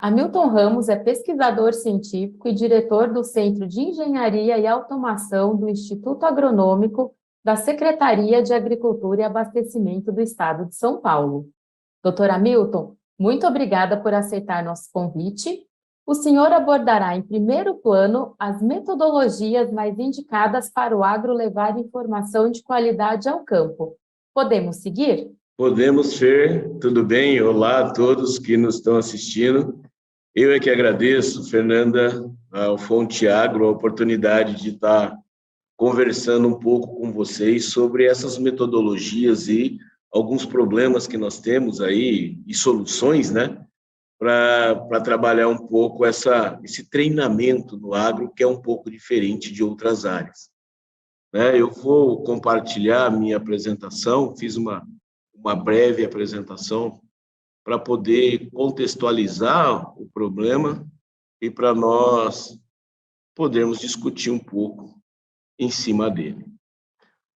Hamilton Ramos é pesquisador científico e diretor do Centro de Engenharia e Automação do Instituto Agronômico da Secretaria de Agricultura e Abastecimento do Estado de São Paulo. Doutor Hamilton, muito obrigada por aceitar nosso convite. O senhor abordará em primeiro plano as metodologias mais indicadas para o agro levar informação de qualidade ao campo. Podemos seguir? Podemos, Fer. Tudo bem? Olá a todos que nos estão assistindo. Eu é que agradeço, Fernanda, ao Fonte Agro, a oportunidade de estar conversando um pouco com vocês sobre essas metodologias e alguns problemas que nós temos aí e soluções, né, para trabalhar um pouco esse treinamento no agro, que é um pouco diferente de outras áreas. Né? Eu vou compartilhar a minha apresentação, fiz uma breve apresentação para poder contextualizar o problema e para nós podermos discutir um pouco em cima dele.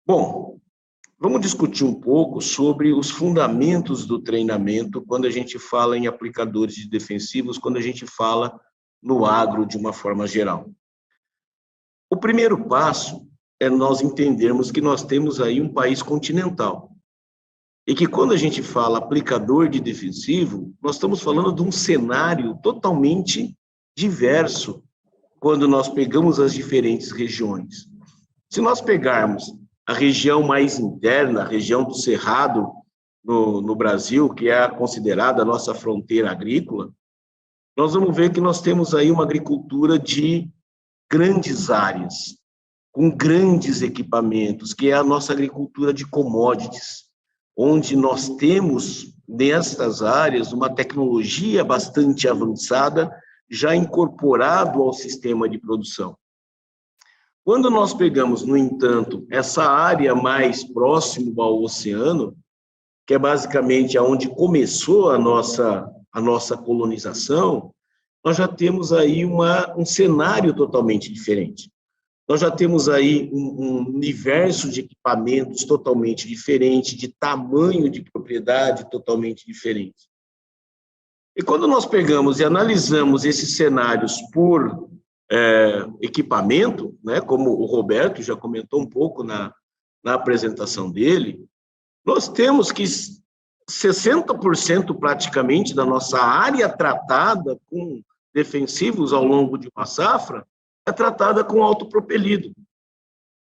Bom, vamos discutir um pouco sobre os fundamentos do treinamento quando a gente fala em aplicadores de defensivos, quando a gente fala no agro de uma forma geral. O primeiro passo é nós entendermos que nós temos aí um país continental. E que quando a gente fala aplicador de defensivo, nós estamos falando de um cenário totalmente diverso quando nós pegamos as diferentes regiões. Se nós pegarmos a região mais interna, a região do Cerrado no Brasil, que é considerada a nossa fronteira agrícola, nós vamos ver que nós temos aí uma agricultura de grandes áreas, com grandes equipamentos, que é a nossa agricultura de commodities, onde nós temos, nestas áreas, uma tecnologia bastante avançada, já incorporado ao sistema de produção. Quando nós pegamos, no entanto, essa área mais próxima ao oceano, que é basicamente onde começou a nossa colonização, nós já temos aí um cenário totalmente diferente. Nós já temos aí um universo de equipamentos totalmente diferente, de tamanho de propriedade totalmente diferente. E quando nós pegamos e analisamos esses cenários por equipamento, né, como o Roberto já comentou um pouco na apresentação dele, nós temos que 60% praticamente da nossa área tratada com defensivos ao longo de uma safra é tratada com autopropelido.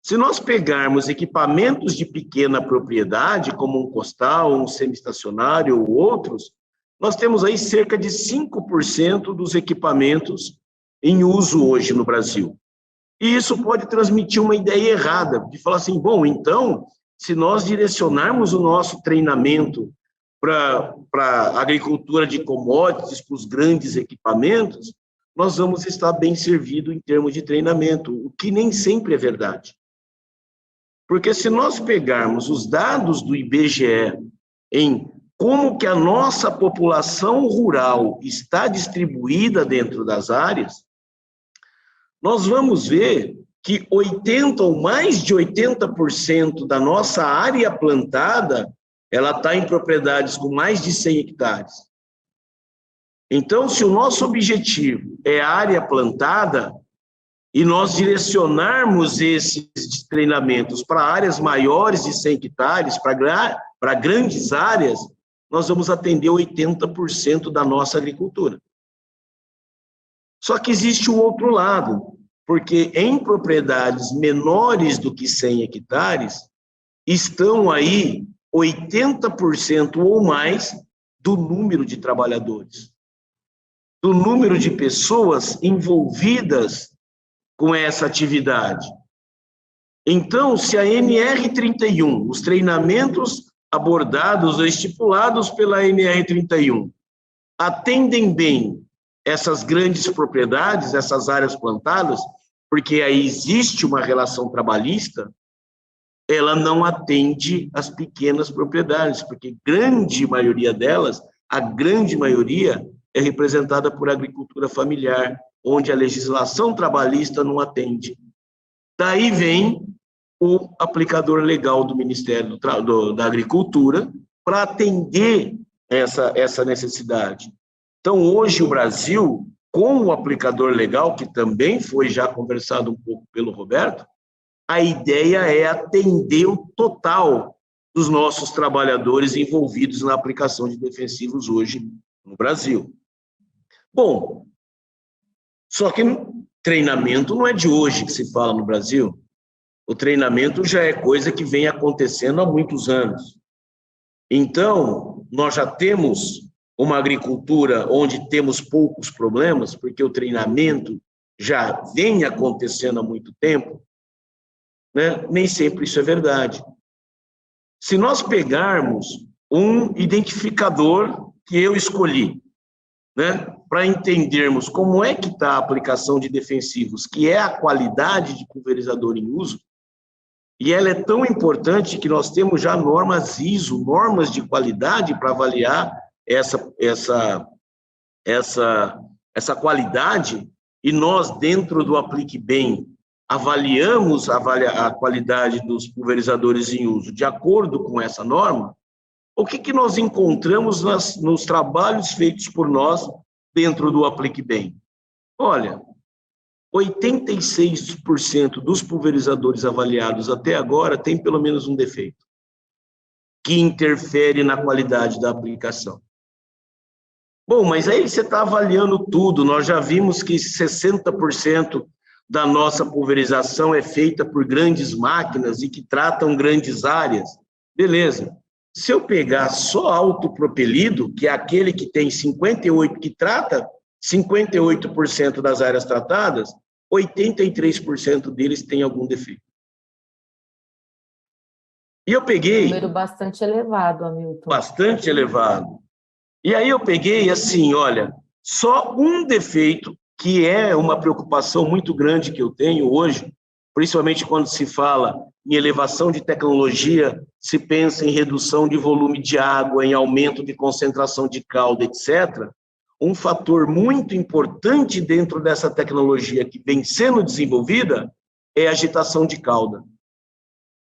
Se nós pegarmos equipamentos de pequena propriedade, como um costal, um semi-estacionário ou outros, nós temos aí cerca de 5% dos equipamentos em uso hoje no Brasil. E isso pode transmitir uma ideia errada, de falar assim, bom, então, se nós direcionarmos o nosso treinamento para a agricultura de commodities, para os grandes equipamentos, nós vamos estar bem servido em termos de treinamento, o que nem sempre é verdade. Porque se nós pegarmos os dados do IBGE em como que a nossa população rural está distribuída dentro das áreas, nós vamos ver que 80% ou mais de 80% da nossa área plantada, ela está em propriedades com mais de 100 hectares. Então, se o nosso objetivo é a área plantada e nós direcionarmos esses treinamentos para áreas maiores de 100 hectares, para grandes áreas, nós vamos atender 80% da nossa agricultura. Só que existe o outro lado, porque em propriedades menores do que 100 hectares, estão aí 80% ou mais do número de trabalhadores, do número de pessoas envolvidas com essa atividade. Então, se a NR31, os treinamentos abordados ou estipulados pela NR31, atendem bem essas grandes propriedades, essas áreas plantadas, porque aí existe uma relação trabalhista, ela não atende as pequenas propriedades, porque grande maioria delas, a grande maioria, é representada por agricultura familiar, onde a legislação trabalhista não atende. Daí vem o aplicador legal do Ministério da Agricultura para atender essa necessidade. Então, hoje, o Brasil, com o aplicador legal, que também foi já conversado um pouco pelo Roberto, a ideia é atender o total dos nossos trabalhadores envolvidos na aplicação de defensivos hoje no Brasil. Bom, só que treinamento não é de hoje que se fala no Brasil. O treinamento já é coisa que vem acontecendo há muitos anos. Então, nós já temos uma agricultura onde temos poucos problemas, porque o treinamento já vem acontecendo há muito tempo, né? Nem sempre isso é verdade. Se nós pegarmos um identificador que eu escolhi, né, para entendermos como é que está a aplicação de defensivos, que é a qualidade de pulverizador em uso, e ela é tão importante que nós temos já normas ISO, normas de qualidade para avaliar essa qualidade, e nós, dentro do Aplique Bem, avaliamos a qualidade dos pulverizadores em uso de acordo com essa norma. O que nós encontramos nos trabalhos feitos por nós dentro do Aplique Bem? Olha, 86% dos pulverizadores avaliados até agora tem pelo menos um defeito que interfere na qualidade da aplicação. Bom, mas aí você está avaliando tudo. Nós já vimos que 60% da nossa pulverização é feita por grandes máquinas e que tratam grandes áreas. Beleza. Se eu pegar só autopropelido, que é aquele que tem 58%, que trata 58% das áreas tratadas, 83% deles tem algum defeito. E eu peguei... Número bastante elevado, Hamilton. Bastante elevado. E aí eu peguei assim, olha, só um defeito, que é uma preocupação muito grande que eu tenho hoje, principalmente quando se fala em elevação de tecnologia, se pensa em redução de volume de água, em aumento de concentração de calda, etc. Um fator muito importante dentro dessa tecnologia que vem sendo desenvolvida é a agitação de cauda.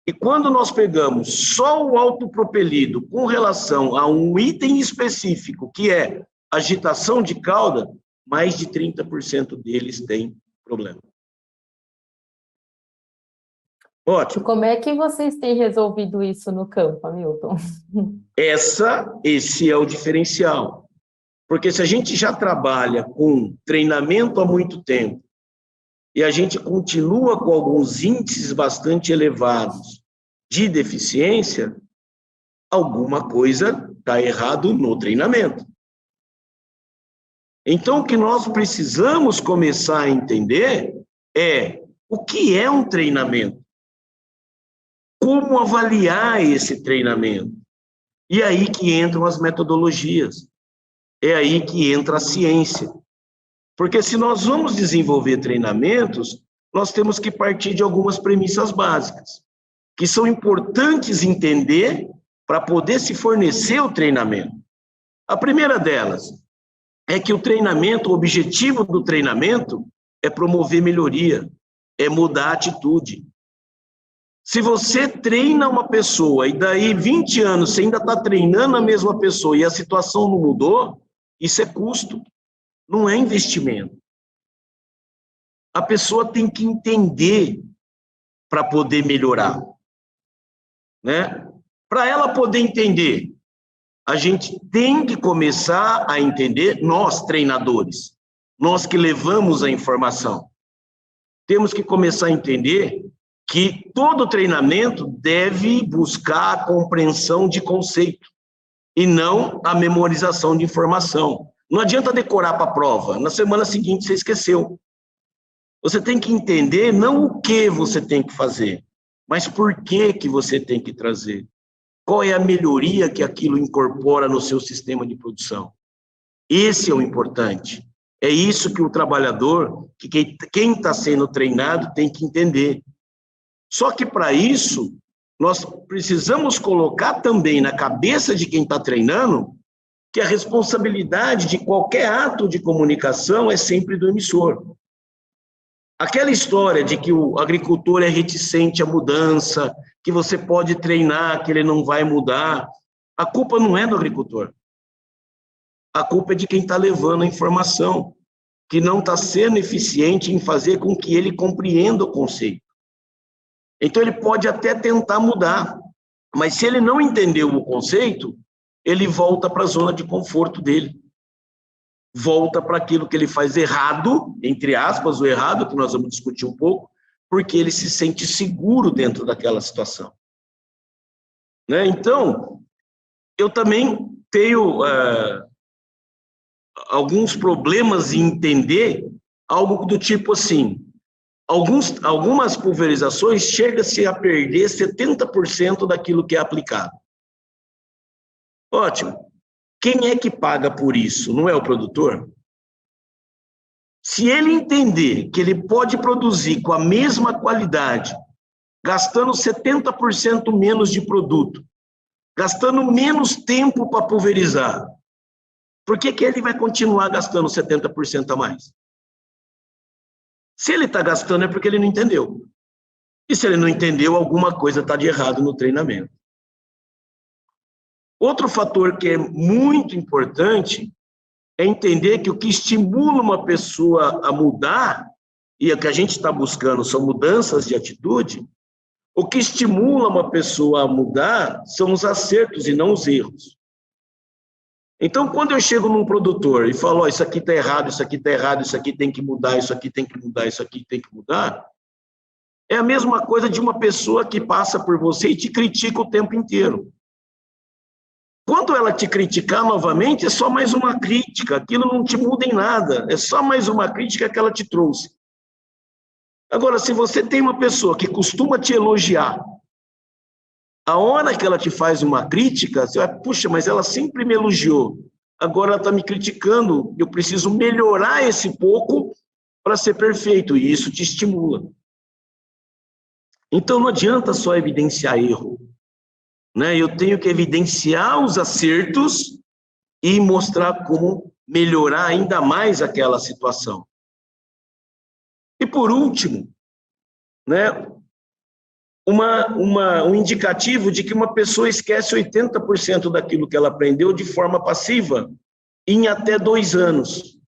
E quando nós pegamos só o autopropelido com relação a um item específico, que é agitação de cauda, mais de 30% deles têm problema. Ótimo. Como é que vocês têm resolvido isso no campo, Hamilton? Esse é o diferencial. Porque se a gente já trabalha com treinamento há muito tempo e a gente continua com alguns índices bastante elevados de deficiência, alguma coisa está errado no treinamento. Então, o que nós precisamos começar a entender é o que é um treinamento, como avaliar esse treinamento. E aí que entram as metodologias. É aí que entra a ciência. Porque se nós vamos desenvolver treinamentos, nós temos que partir de algumas premissas básicas, que são importantes entender para poder se fornecer o treinamento. A primeira delas é que o treinamento, o objetivo do treinamento é promover melhoria, é mudar a atitude. Se você treina uma pessoa e daí 20 anos você ainda está treinando a mesma pessoa e a situação não mudou, isso é custo, não é investimento. A pessoa tem que entender para poder melhorar, né? Para ela poder entender, a gente tem que começar a entender, nós treinadores, nós que levamos a informação, temos que começar a entender que todo treinamento deve buscar a compreensão de conceito e não a memorização de informação. Não adianta decorar para a prova, na semana seguinte você esqueceu. Você tem que entender não o que você tem que fazer, mas por que você tem que trazer. Qual é a melhoria que aquilo incorpora no seu sistema de produção? Esse é o importante. É isso que o trabalhador, que quem está sendo treinado tem que entender. Só que para isso, nós precisamos colocar também na cabeça de quem está treinando que a responsabilidade de qualquer ato de comunicação é sempre do emissor. Aquela história de que o agricultor é reticente à mudança, que você pode treinar, que ele não vai mudar, a culpa não é do agricultor. a culpa é de quem está levando a informação, que não está sendo eficiente em fazer com que ele compreenda o conceito. Então, ele pode até tentar mudar, mas se ele não entendeu o conceito, ele volta para a zona de conforto dele. Volta para aquilo que ele faz errado, entre aspas, o errado, que nós vamos discutir um pouco, porque ele se sente seguro dentro daquela situação. Né? Então, eu também tenho alguns problemas em entender algo do tipo assim, algumas pulverizações chega-se a perder 70% daquilo que é aplicado. Ótimo. Quem é que paga por isso? Não é o produtor? Se ele entender que ele pode produzir com a mesma qualidade, gastando 70% menos de produto, gastando menos tempo para pulverizar, por que ele vai continuar gastando 70% a mais? Se ele está gastando é porque ele não entendeu. E se ele não entendeu, alguma coisa está de errado no treinamento. Outro fator que é muito importante é entender que o que estimula uma pessoa a mudar, e o que a gente está buscando são mudanças de atitude, o que estimula uma pessoa a mudar são os acertos e não os erros. Então, quando eu chego num produtor e falo, isso aqui está errado, isso aqui está errado, isso aqui tem que mudar, isso aqui tem que mudar, isso aqui tem que mudar, é a mesma coisa de uma pessoa que passa por você e te critica o tempo inteiro. Quando ela te criticar novamente, é só mais uma crítica, aquilo não te muda em nada, é só mais uma crítica que ela te trouxe. Agora, se você tem uma pessoa que costuma te elogiar, a hora que ela te faz uma crítica, você vai, puxa, mas ela sempre me elogiou, agora ela está me criticando, eu preciso melhorar esse pouco para ser perfeito, e isso te estimula. Então, não adianta só evidenciar erro, né? Eu tenho que evidenciar os acertos e mostrar como melhorar ainda mais aquela situação. E por último, né, um indicativo de que uma pessoa esquece 80% daquilo que ela aprendeu de forma passiva em até 2 anos.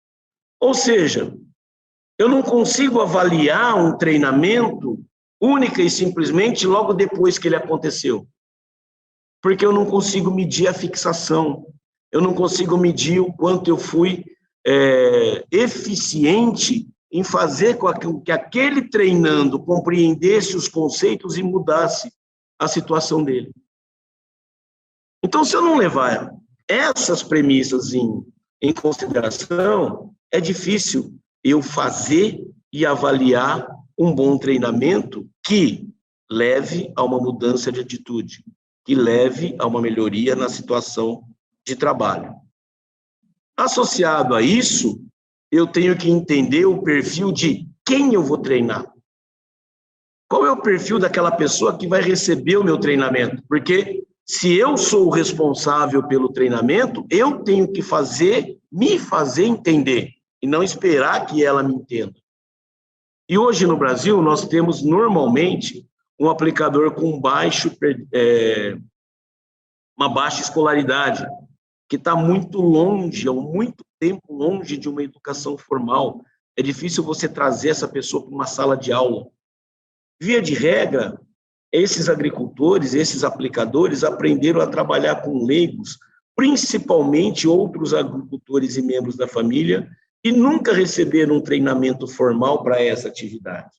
Ou seja, eu não consigo avaliar um treinamento única e simplesmente logo depois que ele aconteceu. Porque eu não consigo medir a fixação, eu não consigo medir o quanto eu fui eficiente em fazer com que aquele treinando compreendesse os conceitos e mudasse a situação dele. Então, se eu não levar essas premissas em consideração, é difícil eu fazer e avaliar um bom treinamento que leve a uma mudança de atitude, que leve a uma melhoria na situação de trabalho. Associado a isso, eu tenho que entender o perfil de quem eu vou treinar. Qual é o perfil daquela pessoa que vai receber o meu treinamento? Porque se eu sou o responsável pelo treinamento, eu tenho que me fazer entender e não esperar que ela me entenda. E hoje no Brasil, nós temos normalmente um aplicador com uma baixa escolaridade, que está muito longe, há muito tempo longe de uma educação formal. É difícil você trazer essa pessoa para uma sala de aula. Via de regra, esses agricultores, esses aplicadores aprenderam a trabalhar com leigos, principalmente outros agricultores e membros da família, e nunca receberam um treinamento formal para essa atividade.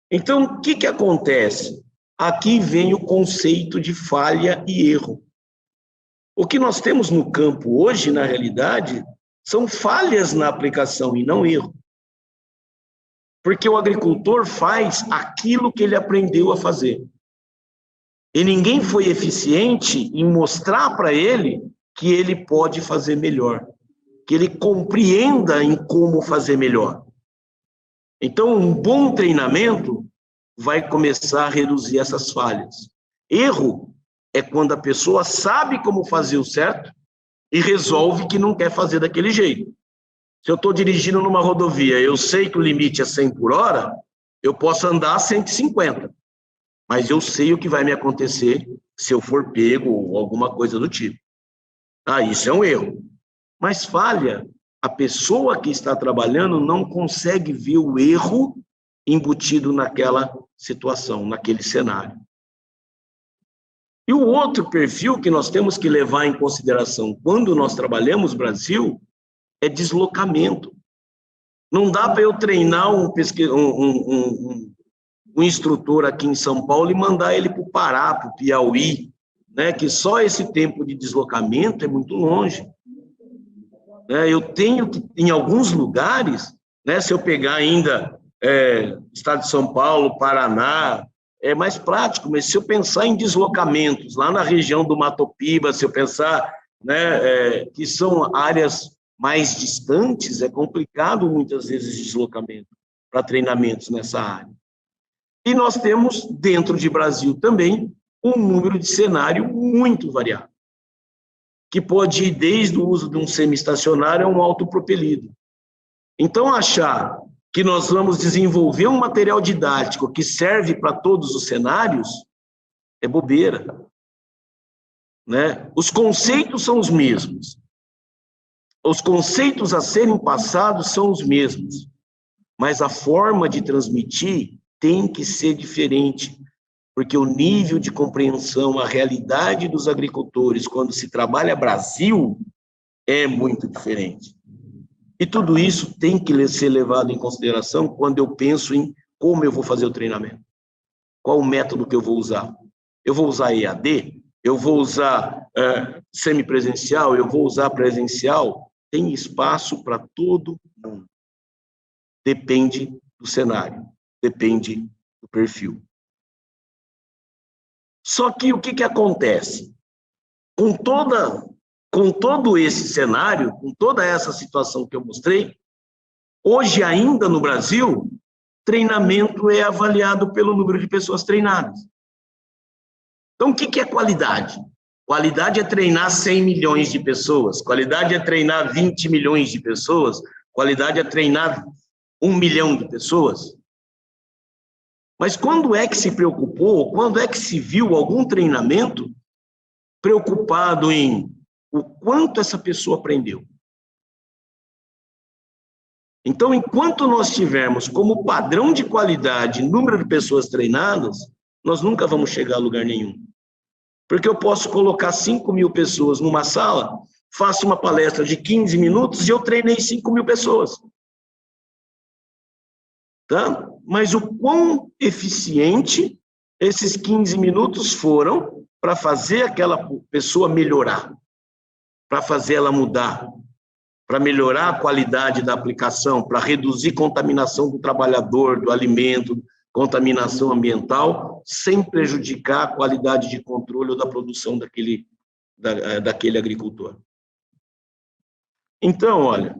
Então, o que acontece? Aqui vem o conceito de falha e erro. O que nós temos no campo hoje, na realidade, são falhas na aplicação e não erro. Porque o agricultor faz aquilo que ele aprendeu a fazer. E ninguém foi eficiente em mostrar para ele que ele pode fazer melhor, que ele compreenda em como fazer melhor. Então, um bom treinamento vai começar a reduzir essas falhas. Erro é quando a pessoa sabe como fazer o certo e resolve que não quer fazer daquele jeito. Se eu estou dirigindo numa rodovia, eu sei que o limite é 100 por hora, eu posso andar a 150, mas eu sei o que vai me acontecer se eu for pego ou alguma coisa do tipo. Isso é um erro. mas falha, a pessoa que está trabalhando não consegue ver o erro embutido naquela situação, naquele cenário. E o outro perfil que nós temos que levar em consideração quando nós trabalhamos no Brasil é deslocamento. Não dá para eu treinar um instrutor aqui em São Paulo e mandar ele para o Pará, para o Piauí, né? Que só esse tempo de deslocamento é muito longe. Eu tenho que, em alguns lugares, né, se eu pegar ainda estado de São Paulo, Paraná, é mais prático, mas se eu pensar em deslocamentos, lá na região do Mato Piba, se eu pensar, né, que são áreas mais distantes, é complicado muitas vezes deslocamento para treinamentos nessa área. E nós temos, dentro de Brasil também, um número de cenário muito variado, que pode ir desde o uso de um semi-estacionário a um autopropelido. Então, achar que nós vamos desenvolver um material didático que serve para todos os cenários é bobeira, né? Os conceitos são os mesmos. Os conceitos a serem passados são os mesmos, mas a forma de transmitir tem que ser diferente, porque o nível de compreensão, a realidade dos agricultores, quando se trabalha Brasil, é muito diferente. E tudo isso tem que ser levado em consideração quando eu penso em como eu vou fazer o treinamento. Qual o método que eu vou usar? Eu vou usar EAD? Eu vou usar semipresencial? Eu vou usar presencial? Tem espaço para todo mundo. Depende do cenário, depende do perfil. Só que o que acontece? Com todo esse cenário, com toda essa situação que eu mostrei, hoje ainda no Brasil, treinamento é avaliado pelo número de pessoas treinadas. Então, o que é qualidade? Qualidade é treinar 100 milhões de pessoas, qualidade é treinar 20 milhões de pessoas, qualidade é treinar 1 milhão de pessoas. Mas quando é que se preocupou, quando é que se viu algum treinamento preocupado em o quanto essa pessoa aprendeu? Então, enquanto nós tivermos como padrão de qualidade número de pessoas treinadas, nós nunca vamos chegar a lugar nenhum. Porque eu posso colocar 5.000 pessoas numa sala, faço uma palestra de 15 minutos e eu treinei 5.000 pessoas. Tá? Mas o quão eficiente esses 15 minutos foram para fazer aquela pessoa melhorar, para fazer ela mudar, para melhorar a qualidade da aplicação, para reduzir contaminação do trabalhador, do alimento, contaminação ambiental, sem prejudicar a qualidade de controle ou da produção daquele agricultor. Então, olha,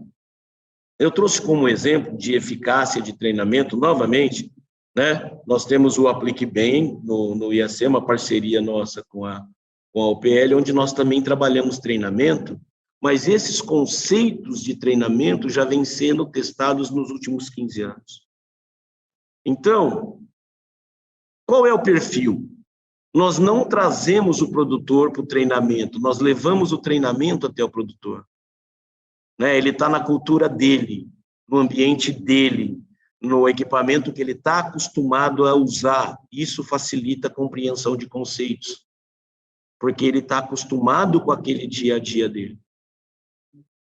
eu trouxe como exemplo de eficácia de treinamento, novamente, né? Nós temos o Aplique Bem no IAC, uma parceria nossa com a UPL, onde nós também trabalhamos treinamento, mas esses conceitos de treinamento já vêm sendo testados nos últimos 15 anos. Então, qual é o perfil? Nós não trazemos o produtor para o treinamento, nós levamos o treinamento até o produtor. Né? Ele está na cultura dele, no ambiente dele, no equipamento que ele está acostumado a usar. Isso facilita a compreensão de conceitos, porque ele está acostumado com aquele dia a dia dele.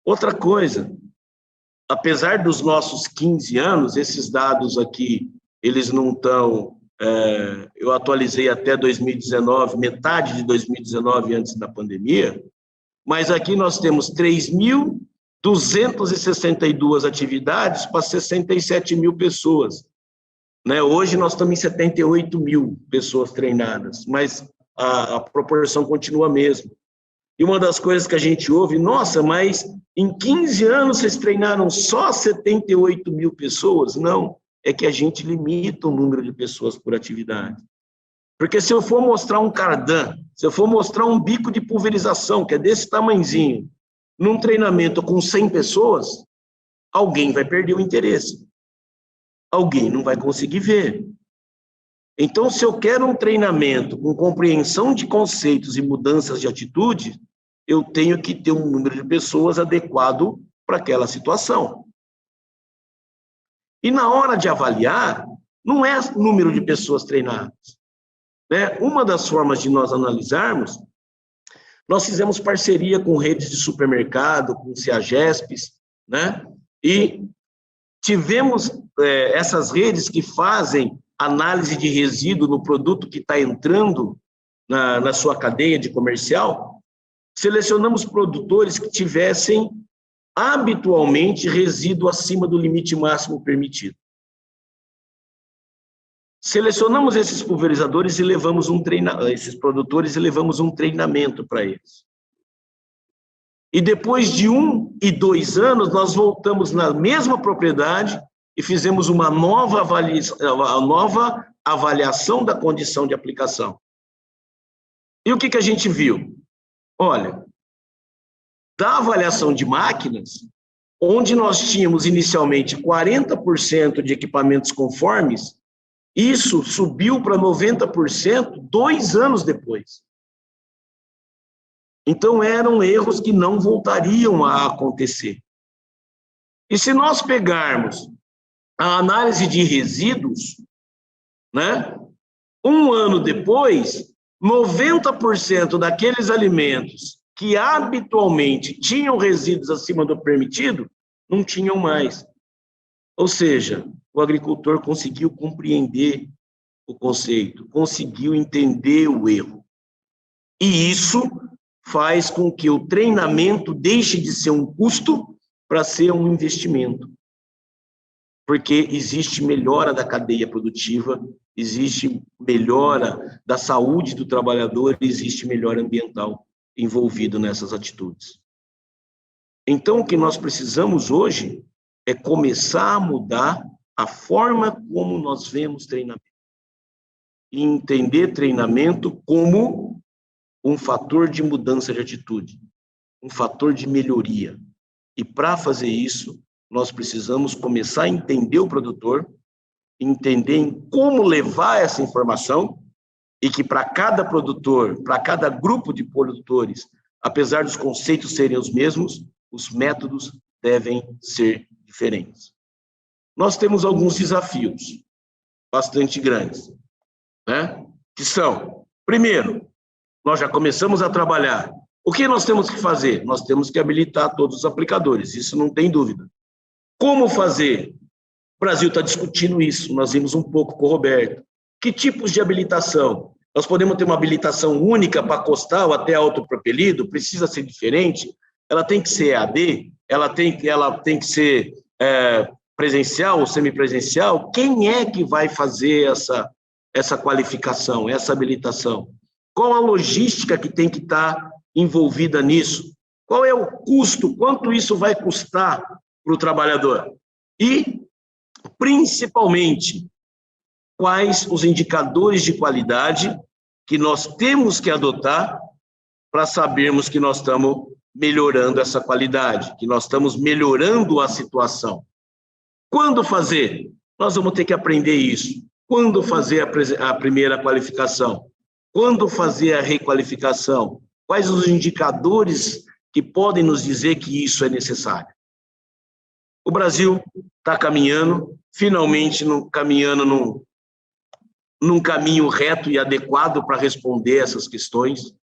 Outra coisa, apesar dos nossos 15 anos, esses dados aqui, eles não estão... eu atualizei até 2019, metade de 2019, antes da pandemia, mas aqui nós temos 3.262 atividades para 67.000 pessoas. Né? Hoje nós estamos em 78.000 pessoas treinadas, mas a proporção continua a mesma. E uma das coisas que a gente ouve, nossa, mas em 15 anos vocês treinaram só 78.000 pessoas? Não, é que a gente limita o número de pessoas por atividade. Porque se eu for mostrar um cardan, se eu for mostrar um bico de pulverização, que é desse tamanhozinho, num treinamento com 100 pessoas, alguém vai perder o interesse. Alguém não vai conseguir ver. Então, se eu quero um treinamento com compreensão de conceitos e mudanças de atitude, eu tenho que ter um número de pessoas adequado para aquela situação. E na hora de avaliar, não é número de pessoas treinadas, né? Uma das formas de nós analisarmos, nós fizemos parceria com redes de supermercado, com CEAGESPs, né? E tivemos essas redes que fazem análise de resíduo no produto que está entrando na sua cadeia de comercial. Selecionamos produtores que tivessem habitualmente resíduo acima do limite máximo permitido. Selecionamos esses pulverizadores e levamos esses produtores e levamos um treinamento para eles. E depois de 1 e 2 anos, nós voltamos na mesma propriedade e fizemos uma nova avaliação da condição de aplicação. E o que a gente viu? Olha, da avaliação de máquinas, onde nós tínhamos inicialmente 40% de equipamentos conformes, isso subiu para 90% 2 anos depois. Então, eram erros que não voltariam a acontecer. E se nós pegarmos a análise de resíduos, né, 1 ano depois, 90% daqueles alimentos que habitualmente tinham resíduos acima do permitido, não tinham mais. Ou seja, o agricultor conseguiu compreender o conceito, conseguiu entender o erro. E isso faz com que o treinamento deixe de ser um custo para ser um investimento. Porque existe melhora da cadeia produtiva, existe melhora da saúde do trabalhador, existe melhora ambiental envolvido nessas atitudes. Então, o que nós precisamos hoje é começar a mudar a forma como nós vemos treinamento. E entender treinamento como um fator de mudança de atitude, um fator de melhoria. E para fazer isso, nós precisamos começar a entender o produtor, entender em como levar essa informação, e que para cada produtor, para cada grupo de produtores, apesar dos conceitos serem os mesmos, os métodos devem ser diferentes. Nós temos alguns desafios bastante grandes, né? Que são, primeiro, nós já começamos a trabalhar. O que nós temos que fazer? Nós temos que habilitar todos os aplicadores, isso não tem dúvida. Como fazer? O Brasil está discutindo isso, nós vimos um pouco com o Roberto. Que tipos de habilitação? Nós podemos ter uma habilitação única para costal até autopropelido? Precisa ser diferente? Ela tem que ser EAD? Ela tem que ser presencial ou semipresencial? Quem é que vai fazer essa qualificação, essa habilitação? Qual a logística que tem que estar envolvida nisso? Qual é o custo? Quanto isso vai custar para o trabalhador? E, principalmente, quais os indicadores de qualidade que nós temos que adotar para sabermos que nós estamos melhorando essa qualidade, que nós estamos melhorando a situação. Quando fazer? Nós vamos ter que aprender isso. Quando fazer a primeira qualificação? Quando fazer a requalificação? Quais os indicadores que podem nos dizer que isso é necessário? O Brasil está caminhando, finalmente caminhando num caminho reto e adequado para responder essas questões.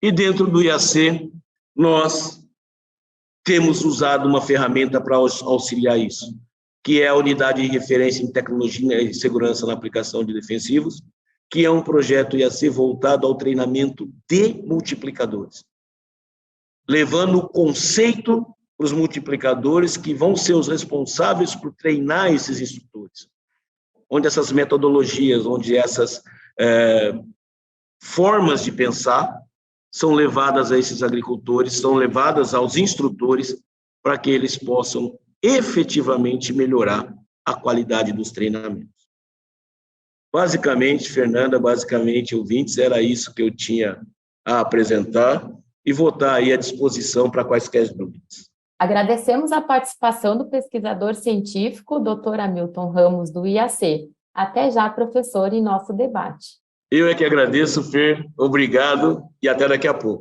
E dentro do IAC, nós temos usado uma ferramenta para auxiliar isso, que é a Unidade de Referência em Tecnologia e Segurança na Aplicação de Defensivos, que é um projeto IAC voltado ao treinamento de multiplicadores, levando o conceito para os multiplicadores que vão ser os responsáveis por treinar esses instrutores, onde essas metodologias, onde essas formas de pensar são levadas a esses agricultores, são levadas aos instrutores para que eles possam efetivamente melhorar a qualidade dos treinamentos. Basicamente, Fernanda, ouvintes, era isso que eu tinha a apresentar e vou estar aí à disposição para quaisquer dúvidas. Agradecemos a participação do pesquisador científico, Dr. Hamilton Ramos, do IAC. Até já, professor, em nosso debate. Eu é que agradeço, Fer. Obrigado e até daqui a pouco.